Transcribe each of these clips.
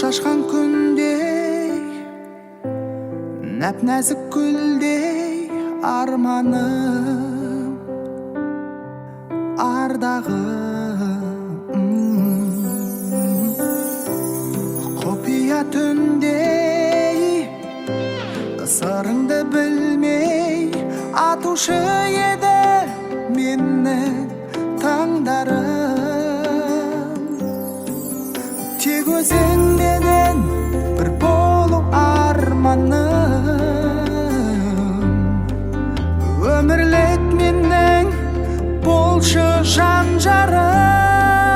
Шашқан күндей, нәп-нәзік гүлдей арманым, ардағым. Құпия түндей, сырыңды білмей атушы еді менің таңдарым. Тек өзіңменен бір болу арманым, өмірлік менің болшы жан жарым.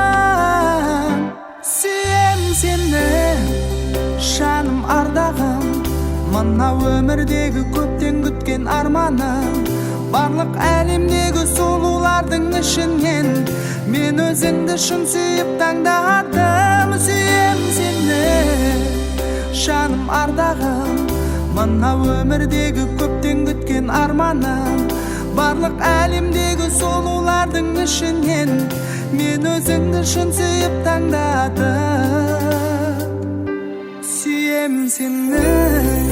Сүйем сені, жаным ардағым, мына өмірдегі көптен күткен арманым. Барлық әлемдегі сұлулардың ішінен мен өзіңді шын сүйіп таңдадым. Сүйем сені, жаным ардағым, мына өмірдегі көптен күткен арманым. Барлық әлемдегі сұлулардың ішінен мен өзіңді шын сүйіп таңдадым. Сүйем сені.